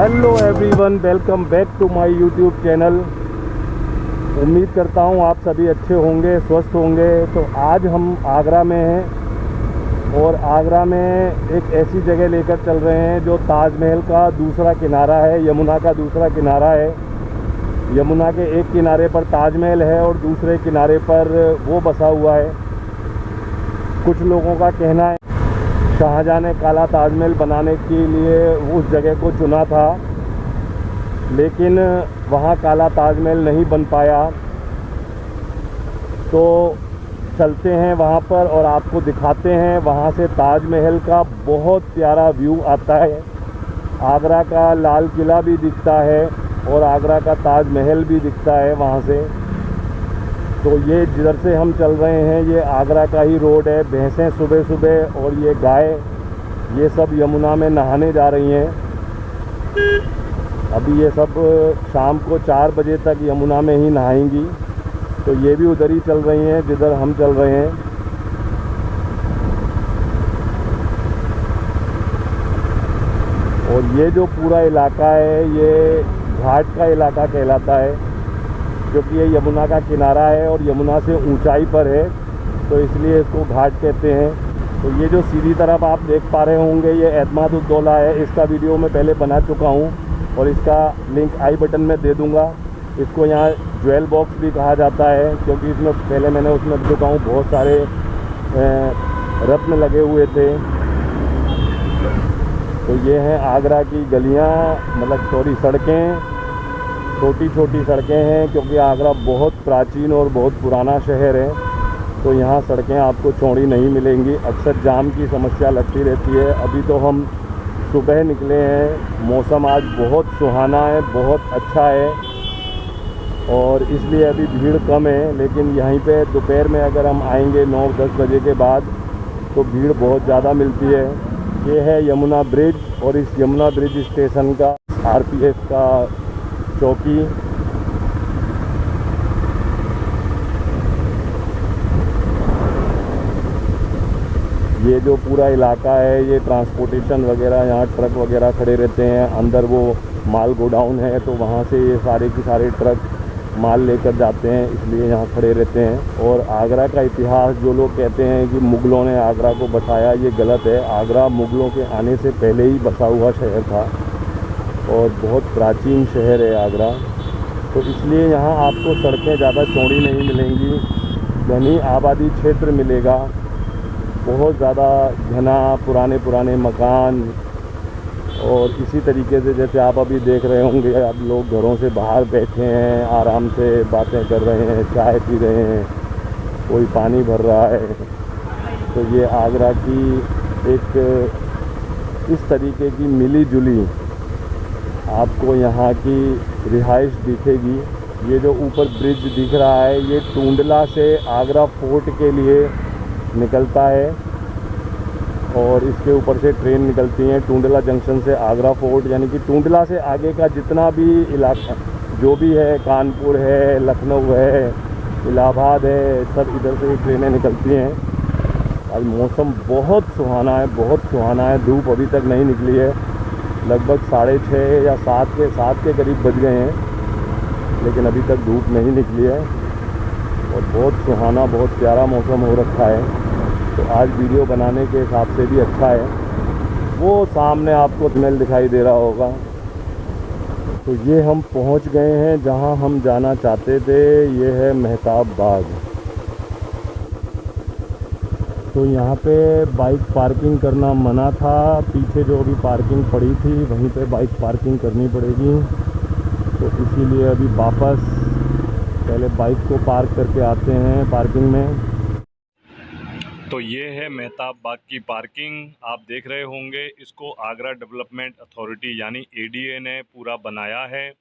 Hello everyone, welcome back to my YouTube channel. उम्मीद करता हूँ आप सभी अच्छे होंगे, स्वस्थ होंगे। तो आज हम आगरा में हैं और आगरा में एक ऐसी जगह लेकर चल रहे हैं जो ताजमहल का दूसरा किनारा है, यमुना का दूसरा किनारा है। यमुना के एक किनारे पर ताजमहल है और दूसरे किनारे पर वो बसा हुआ है। कुछ लोगों का कहना है शाहजहाँ ने काला ताजमहल बनाने के लिए उस जगह को चुना था, लेकिन वहाँ काला ताजमहल नहीं बन पाया। तो चलते हैं वहाँ पर और आपको दिखाते हैं। वहाँ से ताजमहल का बहुत प्यारा व्यू आता है, आगरा का लाल किला भी दिखता है और आगरा का ताजमहल भी दिखता है वहाँ से। तो ये जिधर से हम चल रहे हैं ये आगरा का ही रोड है। भैंसें सुबह सुबह और ये गाय, ये सब यमुना में नहाने जा रही हैं। अभी ये सब शाम को 4 बजे तक यमुना में ही नहाएंगी। तो ये भी उधर ही चल रही हैं जिधर हम चल रहे हैं। और ये जो पूरा इलाका है ये घाट का इलाका कहलाता है, क्योंकि ये यमुना का किनारा है और यमुना से ऊंचाई पर है, तो इसलिए इसको घाट कहते हैं। तो ये जो सीधी तरफ आप देख पा रहे होंगे ये एतमाद-उद-दौला है। इसका वीडियो मैं पहले बना चुका हूँ और इसका लिंक आई बटन में दे दूँगा। इसको यहाँ ज्वेल बॉक्स भी कहा जाता है, क्योंकि इसमें पहले मैंने उसमें देखा हूँ बहुत सारे रत्न लगे हुए थे। तो ये हैं आगरा की गलियाँ, मतलब सॉरी सड़कें। छोटी छोटी सड़कें हैं क्योंकि आगरा बहुत प्राचीन और बहुत पुराना शहर है, तो यहाँ सड़कें आपको चौड़ी नहीं मिलेंगी। अक्सर जाम की समस्या लगती रहती है। अभी तो हम सुबह निकले हैं, मौसम आज बहुत सुहाना है, बहुत अच्छा है और इसलिए अभी भीड़ कम है। लेकिन यहीं पे दोपहर में अगर हम आएंगे 9-10 बजे के बाद तो भीड़ बहुत ज़्यादा मिलती है। ये है यमुना ब्रिज और इस यमुना ब्रिज स्टेशन का आरपीएफ का चौकी। ये जो पूरा इलाका है ये ट्रांसपोर्टेशन वगैरह, यहाँ ट्रक वगैरह खड़े रहते हैं। अंदर वो माल गोडाउन है, तो वहाँ से ये सारे के सारे ट्रक माल लेकर जाते हैं, इसलिए यहाँ खड़े रहते हैं। और आगरा का इतिहास, जो लोग कहते हैं कि मुग़लों ने आगरा को बसाया, ये गलत है। आगरा मुग़लों के आने से पहले ही बसा हुआ शहर था और बहुत प्राचीन शहर है आगरा। तो इसलिए यहाँ आपको सड़कें ज़्यादा चौड़ी नहीं मिलेंगी, घनी आबादी क्षेत्र मिलेगा, बहुत ज़्यादा घना, पुराने पुराने मकान। और इसी तरीके से जैसे आप अभी देख रहे होंगे, अब लोग घरों से बाहर बैठे हैं, आराम से बातें कर रहे हैं, चाय पी रहे हैं, कोई पानी भर रहा है। तो ये आगरा की एक इस तरीके की मिली जुली आपको यहाँ की रिहाइश दिखेगी। ये जो ऊपर ब्रिज दिख रहा है ये टूंडला से आगरा फोर्ट के लिए निकलता है और इसके ऊपर से ट्रेन निकलती हैं टूंडला जंक्शन से आगरा फोर्ट। यानी कि टूंडला से आगे का जितना भी इलाका जो भी है, कानपुर है, लखनऊ है, इलाहाबाद है, सब इधर से ही ट्रेनें निकलती हैं। आज मौसम बहुत सुहाना है, बहुत सुहाना है। धूप अभी तक नहीं निकली है, लगभग 6:30 या 7 के करीब बज गए हैं, लेकिन अभी तक धूप नहीं निकली है और बहुत सुहाना, बहुत प्यारा मौसम हो रखा है। तो आज वीडियो बनाने के हिसाब से भी अच्छा है। वो सामने आपको महल दिखाई दे रहा होगा। तो ये हम पहुंच गए हैं जहां हम जाना चाहते थे। ये है मेहताब बाग। तो यहाँ पे बाइक पार्किंग करना मना था। पीछे जो अभी पार्किंग पड़ी थी वहीं पे बाइक पार्किंग करनी पड़ेगी, तो इसीलिए अभी वापस पहले बाइक को पार्क करके आते हैं पार्किंग में। तो ये है मेहताब बाग की पार्किंग। आप देख रहे होंगे, इसको आगरा डेवलपमेंट अथॉरिटी यानी एडीए ने पूरा बनाया है।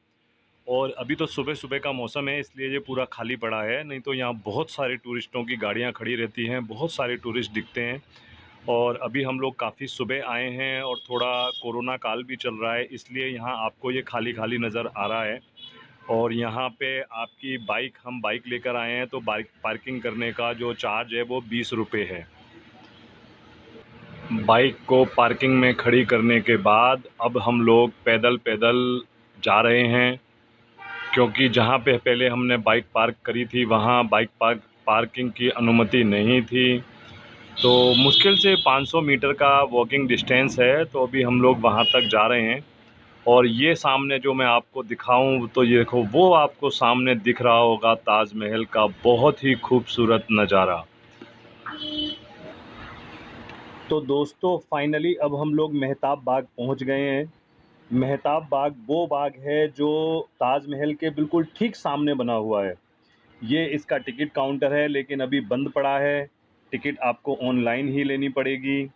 और अभी तो सुबह सुबह का मौसम है, इसलिए ये पूरा खाली पड़ा है, नहीं तो यहाँ बहुत सारे टूरिस्टों की गाड़ियाँ खड़ी रहती हैं, बहुत सारे टूरिस्ट दिखते हैं। और अभी हम लोग काफ़ी सुबह आए हैं और थोड़ा कोरोना काल भी चल रहा है, इसलिए यहाँ आपको ये खाली खाली नज़र आ रहा है। और यहाँ पे आपकी बाइक, हम बाइक लेकर आए हैं, तो बाइक पार्किंग करने का जो चार्ज है वो 20 रुपये है। बाइक को पार्किंग में खड़ी करने के बाद अब हम लोग पैदल पैदल जा रहे हैं, क्योंकि जहाँ पे पहले हमने बाइक पार्क करी थी वहाँ बाइक पार्किंग की अनुमति नहीं थी। तो मुश्किल से 500 मीटर का वॉकिंग डिस्टेंस है, तो अभी हम लोग वहाँ तक जा रहे हैं। और ये सामने जो मैं आपको दिखाऊं, तो ये देखो, वो आपको सामने दिख रहा होगा ताजमहल का बहुत ही खूबसूरत नज़ारा। तो दोस्तों, फाइनली अब हम लोग मेहताब बाग पहुंच गए हैं। मेहताब बाग वो बाग है जो ताजमहल के बिल्कुल ठीक सामने बना हुआ है। ये इसका टिकट काउंटर है, लेकिन अभी बंद पड़ा है। टिकट आपको ऑनलाइन ही लेनी पड़ेगी।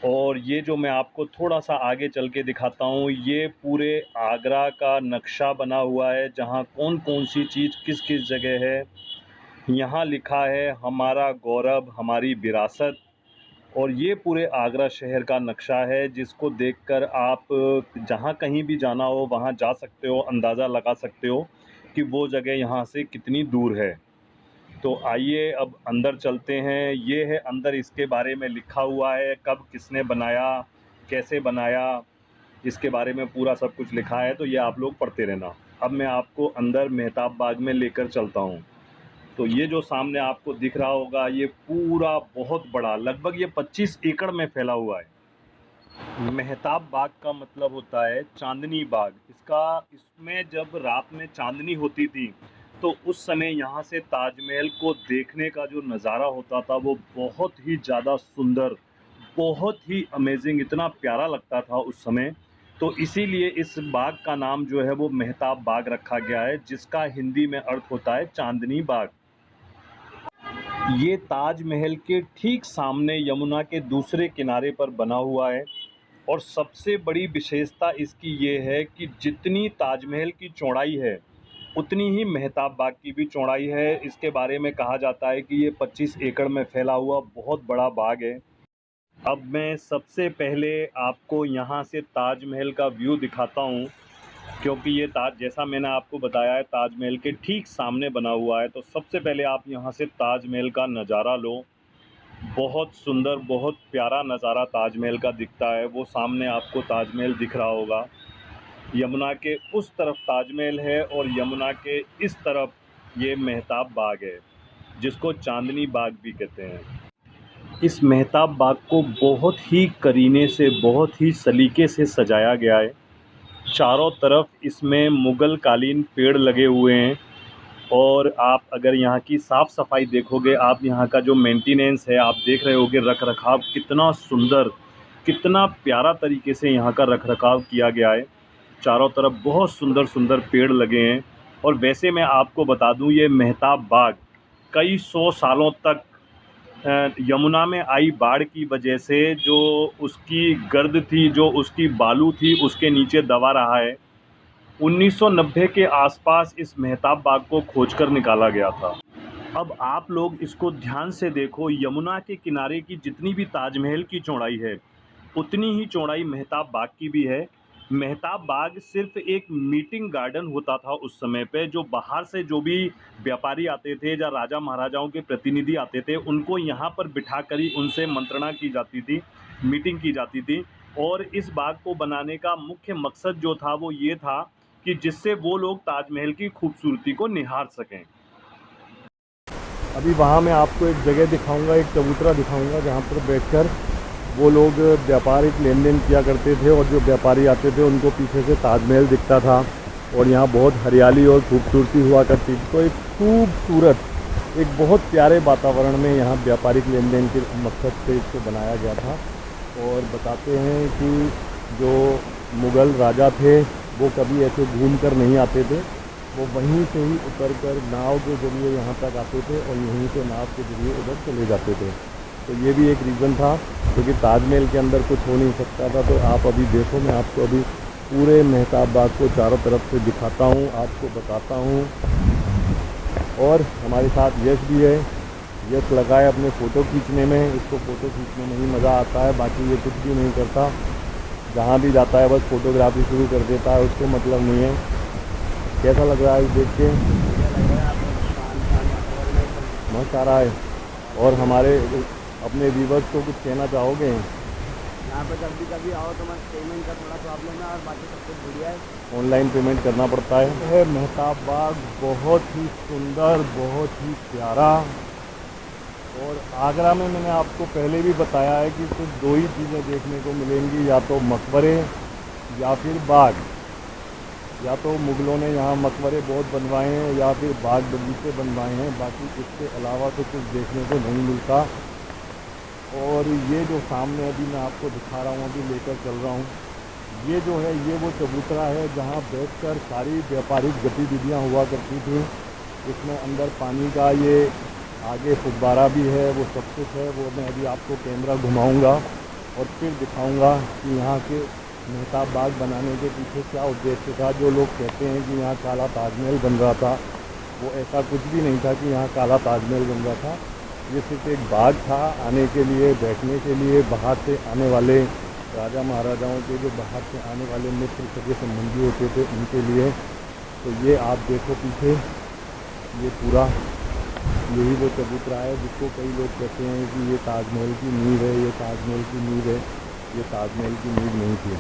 और ये जो मैं आपको थोड़ा सा आगे चल के दिखाता हूँ, ये पूरे आगरा का नक्शा बना हुआ है, जहाँ कौन कौन सी चीज़ किस किस जगह है। यहाँ लिखा है हमारा गौरव, हमारी विरासत। और ये पूरे आगरा शहर का नक्शा है, जिसको देखकर आप जहाँ कहीं भी जाना हो वहाँ जा सकते हो, अंदाज़ा लगा सकते हो कि वो जगह यहाँ से कितनी दूर है। तो आइए अब अंदर चलते हैं। ये है अंदर, इसके बारे में लिखा हुआ है, कब किसने बनाया, कैसे बनाया, इसके बारे में पूरा सब कुछ लिखा है। तो ये आप लोग पढ़ते रहना। अब मैं आपको अंदर मेहताब बाग में लेकर चलता हूँ। तो ये जो सामने आपको दिख रहा होगा, ये पूरा बहुत बड़ा, लगभग ये 25 एकड़ में फैला हुआ है। मेहताब बाग का मतलब होता है चांदनी बाग। इसमें जब रात में चांदनी होती थी, तो उस समय यहाँ से ताजमहल को देखने का जो नज़ारा होता था वो बहुत ही ज़्यादा सुंदर, बहुत ही अमेजिंग, इतना प्यारा लगता था उस समय। तो इसीलिए इस बाग का नाम जो है वो मेहताब बाग रखा गया है, जिसका हिंदी में अर्थ होता है चांदनी बाग। ये ताजमहल के ठीक सामने यमुना के दूसरे किनारे पर बना हुआ है। और सबसे बड़ी विशेषता इसकी ये है कि जितनी ताजमहल की चौड़ाई है, उतनी ही मेहताब बाग की भी चौड़ाई है। इसके बारे में कहा जाता है कि ये 25 एकड़ में फैला हुआ बहुत बड़ा बाग है। अब मैं सबसे पहले आपको यहाँ से ताजमहल का व्यू दिखाता हूँ, क्योंकि ये ताज, जैसा मैंने आपको बताया है, ताजमहल के ठीक सामने बना हुआ है। तो सबसे पहले आप यहाँ से ताजमहल का नज़ारा लो। बहुत सुंदर, बहुत प्यारा नज़ारा ताजमहल का दिखता है। वो सामने आपको ताजमहल दिख रहा होगा। यमुना के उस तरफ ताजमहल है और यमुना के इस तरफ ये मेहताब बाग है, जिसको चांदनी बाग भी कहते हैं। इस मेहताब बाग को बहुत ही करीने से, बहुत ही सलीके से सजाया गया है। चारों तरफ इसमें मुग़ल कालीन पेड़ लगे हुए हैं। और आप अगर यहाँ की साफ़ सफाई देखोगे, आप यहाँ का जो मेंटेनेंस है, आप देख रहे होगे रख रखाव कितना सुंदर, कितना प्यारा तरीके से यहाँ का रख रखाव किया गया है। चारों तरफ बहुत सुंदर सुंदर पेड़ लगे हैं। और वैसे मैं आपको बता दूँ, ये मेहताब बाग कई सौ सालों तक यमुना में आई बाढ़ की वजह से जो उसकी गर्द थी, जो उसकी बालू थी, उसके नीचे दबा रहा है। 1990 के आसपास इस मेहताब बाग को खोजकर निकाला गया था। अब आप लोग इसको ध्यान से देखो, यमुना के किनारे की जितनी भी ताजमहल की चौड़ाई है, उतनी ही चौड़ाई मेहताब बाग की भी है। मेहताब बाग सिर्फ एक मीटिंग गार्डन होता था उस समय पे। जो बाहर से जो भी व्यापारी आते थे या राजा महाराजाओं के प्रतिनिधि आते थे, उनको यहाँ पर बिठा कर ही उनसे मंत्रणा की जाती थी, मीटिंग की जाती थी। और इस बाग को बनाने का मुख्य मकसद जो था वो ये था कि जिससे वो लोग ताजमहल की खूबसूरती को निहार सकें। अभी वहाँ मैं आपको एक जगह दिखाऊंगा, एक चबूतरा दिखाऊंगा, जहाँ पर बैठकर वो लोग व्यापारिक लेन देन किया करते थे। और जो व्यापारी आते थे उनको पीछे से ताजमहल दिखता था। और यहाँ बहुत हरियाली और खूबसूरती हुआ करती थी। तो एक खूबसूरत, एक बहुत प्यारे वातावरण में यहाँ व्यापारिक लेन देन के मकसद से इसको बनाया गया था। और बताते हैं कि जो मुग़ल राजा थे वो कभी ऐसे घूम कर नहीं आते थे, वो वहीं से ही उतर कर नाव के ज़रिए यहाँ तक आते थे और यहीं से नाव के ज़रिए उधर चले जाते थे। तो ये भी एक रीज़न था, क्योंकि ताजमहल के अंदर कुछ हो नहीं सकता था। तो आप अभी देखो, मैं आपको अभी पूरे मेहताब बाग को चारों तरफ से दिखाता हूँ, आपको बताता हूँ। और हमारे साथ यश भी है। यश लगा है अपने फ़ोटो खींचने में। इसको फ़ोटो खींचने में ही मज़ा आता है, बाकी ये कुछ भी नहीं करता। जहाँ भी जाता है बस फ़ोटोग्राफी शुरू कर देता है, उसको मतलब नहीं है। कैसा लग रहा है देख के? मस्त आ रहा है। और हमारे अपने व्यूवर्स को कुछ कहना चाहोगे? यहाँ पे जब भी कभी आओ तो बस पेमेंट का थोड़ा प्रॉब्लम है और बाकी सब कुछ बढ़िया है। ऑनलाइन पेमेंट करना पड़ता है। मेहताब बाग बहुत ही सुंदर, बहुत ही प्यारा। और आगरा में मैंने आपको पहले भी बताया है कि सिर्फ दो ही चीज़ें देखने को मिलेंगी, या तो मकबरे या फिर बाग। या तो मुग़लों ने यहाँ मकबरे बहुत बनवाए हैं या फिर बाग बगीचे बनवाए हैं, बाकी इसके अलावा तो कुछ देखने को नहीं मिलता। और ये जो सामने अभी मैं आपको दिखा रहा हूँ, अभी लेकर चल रहा हूँ, ये जो है ये वो चबूतरा है जहाँ बैठकर सारी व्यापारिक गतिविधियाँ हुआ करती थी। इसमें अंदर पानी का ये आगे फुब्बारा भी है, वो सब कुछ है। वो मैं अभी आपको कैमरा घुमाऊँगा और फिर दिखाऊँगा कि यहाँ के मेहताब बाग बनाने के पीछे क्या उद्देश्य था। जो लोग कहते हैं कि यहाँ काला ताजमहल बन रहा था, वो ऐसा कुछ भी नहीं था कि यहाँ काला ताजमहल बन रहा था। ये सिर्फ एक बाग था आने के लिए, बैठने के लिए। बाहर से आने वाले राजा महाराजाओं के जो बाहर से आने वाले मित्र सगे संबंधी होते थे उनके लिए। तो ये आप देखो पीछे, ये पूरा यही वो चबूतरा है जिसको कई लोग कहते हैं कि ये ताजमहल की नींव है, ये ताजमहल की नींव है। ये ताजमहल की नींव नहीं थी।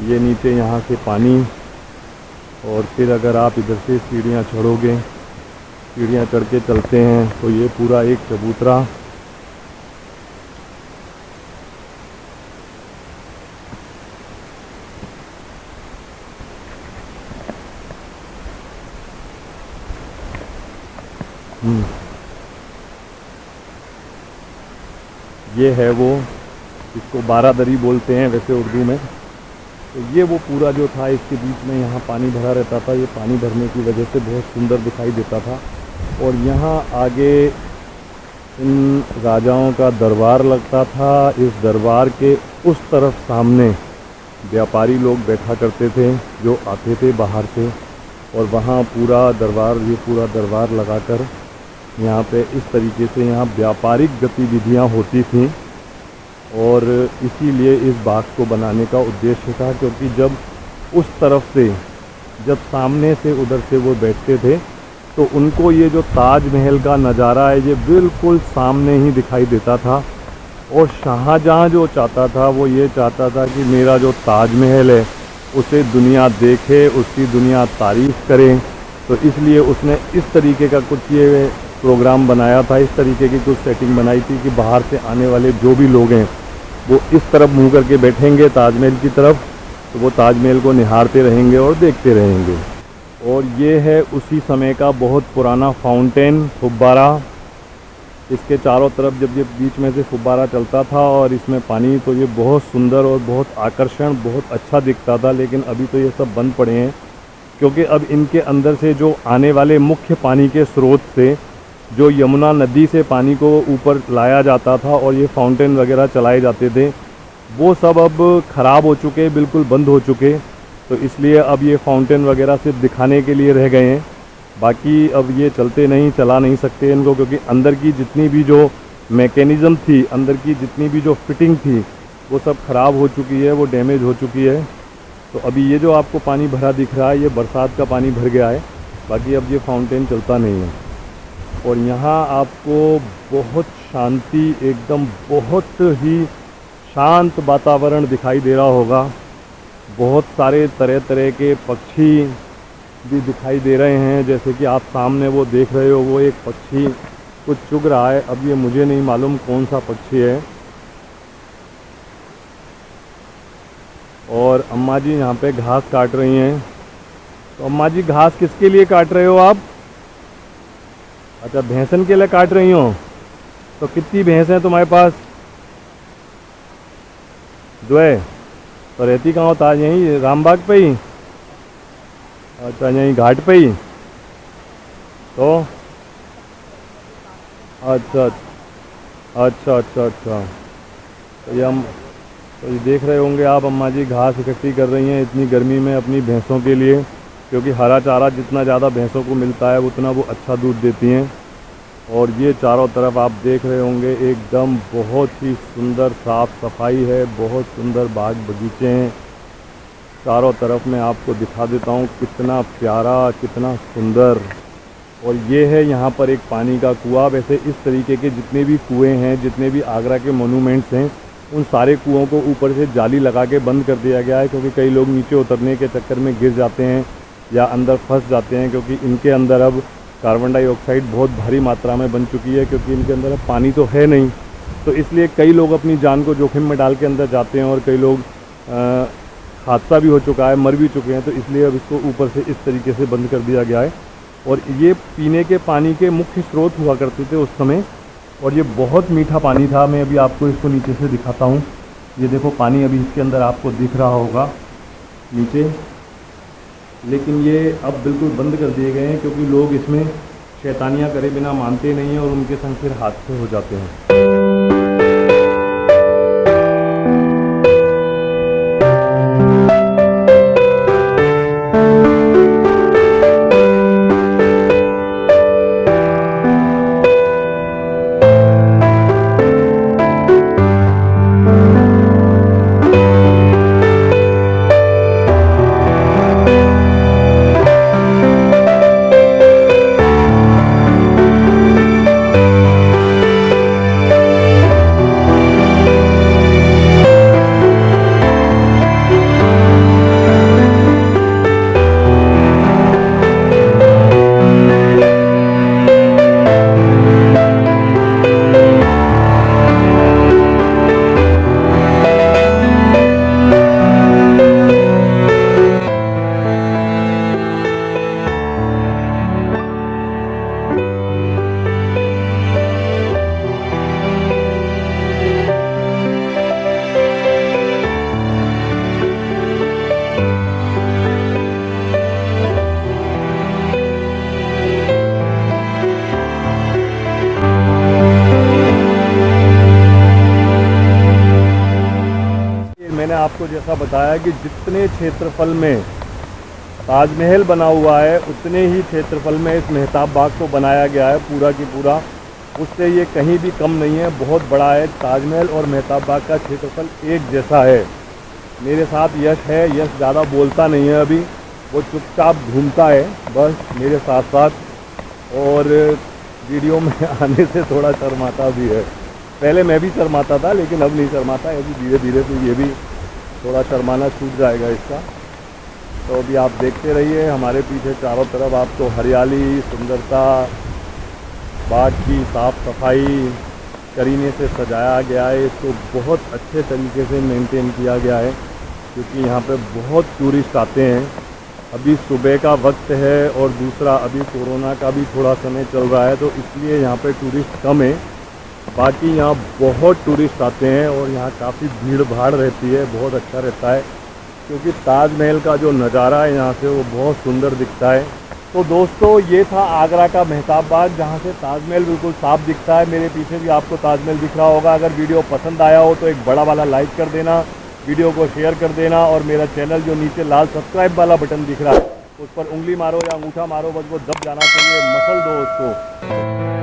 ये नीचे यहाँ से पानी, और फिर अगर आप इधर से सीढ़ियाँ चढ़ोगे, सीढ़ियाँ चढ़ के चलते हैं तो ये पूरा एक चबूतरा। ये है वो, इसको बारादरी बोलते हैं वैसे उर्दू में। तो ये वो पूरा जो था, इसके बीच में यहाँ पानी भरा रहता था। ये पानी भरने की वजह से बहुत सुंदर दिखाई देता था। और यहाँ आगे इन राजाओं का दरबार लगता था। इस दरबार के उस तरफ सामने व्यापारी लोग बैठा करते थे जो आते थे बाहर से, और वहाँ पूरा दरबार, ये पूरा दरबार लगाकर यहाँ पे इस तरीके से यहाँ व्यापारिक गतिविधियाँ होती थीं। और इसीलिए इस बाग को बनाने का उद्देश्य था, क्योंकि जब उस तरफ से, जब सामने से उधर से वो बैठते थे तो उनको ये जो ताजमहल का नज़ारा है ये बिल्कुल सामने ही दिखाई देता था। और शाहजहाँ जो चाहता था वो ये चाहता था कि मेरा जो ताजमहल है उसे दुनिया देखे, उसकी दुनिया तारीफ़ करे। तो इसलिए उसने इस तरीके का कुछ ये प्रोग्राम बनाया था, इस तरीके की कुछ सेटिंग बनाई थी कि बाहर से आने वाले जो भी लोग हैं वो इस तरफ मुँह करके बैठेंगे ताजमहल की तरफ, तो वो ताजमहल को निहारते रहेंगे और देखते रहेंगे। और ये है उसी समय का बहुत पुराना फाउंटेन, फुब्बारा। इसके चारों तरफ जब ये बीच में से फुब्बारा चलता था और इसमें पानी, तो ये बहुत सुंदर और बहुत आकर्षण, बहुत अच्छा दिखता था। लेकिन अभी तो ये सब बंद पड़े हैं, क्योंकि अब इनके अंदर से जो आने वाले मुख्य पानी के स्रोत से, जो यमुना नदी से पानी को ऊपर लाया जाता था और ये फाउंटेन वगैरह चलाए जाते थे, वो सब अब ख़राब हो चुके, बिल्कुल बंद हो चुके। तो इसलिए अब ये फाउंटेन वगैरह सिर्फ दिखाने के लिए रह गए हैं। बाकी अब ये चलते नहीं, चला नहीं सकते इनको, क्योंकि अंदर की जितनी भी जो मैकेनिज़्म थी, अंदर की जितनी भी जो फिटिंग थी, वो सब ख़राब हो चुकी है, वो डैमेज हो चुकी है। तो अभी ये जो आपको पानी भरा दिख रहा है, ये बरसात का पानी भर गया है। बाकी अब ये फाउंटेन चलता नहीं है। और यहाँ आपको बहुत शांति, एकदम बहुत ही शांत वातावरण दिखाई दे रहा होगा। बहुत सारे तरह तरह के पक्षी भी दिखाई दे रहे हैं, जैसे कि आप सामने वो देख रहे हो, वो एक पक्षी कुछ चुग रहा है। अब ये मुझे नहीं मालूम कौन सा पक्षी है। और अम्मा जी यहाँ पे घास काट रही हैं। तो अम्मा जी, घास किसके लिए काट रहे हो आप? अच्छा, भैंसन के लिए काट रही हो। तो कितनी भैंस हैं तुम्हारे पास? दो है। तो रहती कहाँ हो? ताज यहीं रामबाग पे ही? अच्छा, यहीं घाट पे ही? तो अच्छा अच्छा अच्छा अच्छा। तो ये देख रहे होंगे आप, अम्मा जी घास इकट्ठी कर रही हैं इतनी गर्मी में अपनी भैंसों के लिए, क्योंकि हरा चारा जितना ज़्यादा भैंसों को मिलता है उतना वो अच्छा दूध देती हैं। और ये चारों तरफ आप देख रहे होंगे एकदम बहुत ही सुंदर साफ़ सफाई है, बहुत सुंदर बाग बगीचे हैं चारों तरफ। मैं आपको दिखा देता हूँ कितना प्यारा, कितना सुंदर। और ये है यहाँ पर एक पानी का कुआँ। वैसे इस तरीके के जितने भी कुएँ हैं, जितने भी आगरा के मोनूमेंट्स हैं, उन सारे कुओं को ऊपर से जाली लगा के बंद कर दिया गया है, क्योंकि कई लोग नीचे उतरने के चक्कर में गिर जाते हैं या अंदर फंस जाते हैं, क्योंकि इनके अंदर अब कार्बन डाइऑक्साइड बहुत भारी मात्रा में बन चुकी है, क्योंकि इनके अंदर अब पानी तो है नहीं। तो इसलिए कई लोग अपनी जान को जोखिम में डाल के अंदर जाते हैं और कई लोग हादसा भी हो चुका है, मर भी चुके हैं। तो इसलिए अब इसको ऊपर से इस तरीके से बंद कर दिया गया है। और ये पीने के पानी के मुख्य स्रोत हुआ करते थे उस समय, और ये बहुत मीठा पानी था। मैं अभी आपको इसको नीचे से दिखाता हूँ। ये देखो पानी अभी इसके अंदर आपको दिख रहा होगा नीचे, लेकिन ये अब बिल्कुल बंद कर दिए गए हैं, क्योंकि लोग इसमें शैतानियाँ करे बिना मानते नहीं हैं और उनके संग फिर हादसे हो जाते हैं। मैंने आपको जैसा बताया कि जितने क्षेत्रफल में ताजमहल बना हुआ है, उतने ही क्षेत्रफल में इस मेहताब बाग को बनाया गया है पूरा की पूरा। उससे ये कहीं भी कम नहीं है, बहुत बड़ा है। ताजमहल और मेहताब बाग का क्षेत्रफल एक जैसा है। मेरे साथ यश है। यश ज़्यादा बोलता नहीं है अभी, वो चुपचाप घूमता है बस मेरे साथ साथ, और वीडियो में आने से थोड़ा शर्माता भी है। पहले मैं भी शर्माता था, लेकिन अब नहीं शर्माता। अभी धीरे धीरे तो ये भी थोड़ा शर्माना छूट जाएगा इसका। तो अभी आप देखते रहिए। हमारे पीछे चारों तरफ आपको हरियाली, सुंदरता, बाग की साफ़ सफाई करीने से सजाया गया है। इसको बहुत अच्छे तरीके से मेंटेन किया गया है, क्योंकि यहाँ पे बहुत टूरिस्ट आते हैं। अभी सुबह का वक्त है, और दूसरा अभी कोरोना का भी थोड़ा समय चल रहा है, तो इसलिए यहाँ पे टूरिस्ट कम है। बाकी यहाँ बहुत टूरिस्ट आते हैं और यहाँ काफ़ी भीड़ भाड़ रहती है। बहुत अच्छा रहता है, क्योंकि ताजमहल का जो नज़ारा है यहाँ से वो बहुत सुंदर दिखता है। तो दोस्तों, ये था आगरा का मेहताब बाग, जहाँ से ताजमहल बिल्कुल साफ दिखता है। मेरे पीछे भी आपको ताजमहल दिख रहा होगा। अगर वीडियो पसंद आया हो तो एक बड़ा वाला लाइक कर देना, वीडियो को शेयर कर देना, और मेरा चैनल जो नीचे लाल सब्सक्राइब वाला बटन दिख रहा है उस पर उंगली मारो या अंगूठा मारो, बस वो दब जाना चाहिए, मसल दो उसको।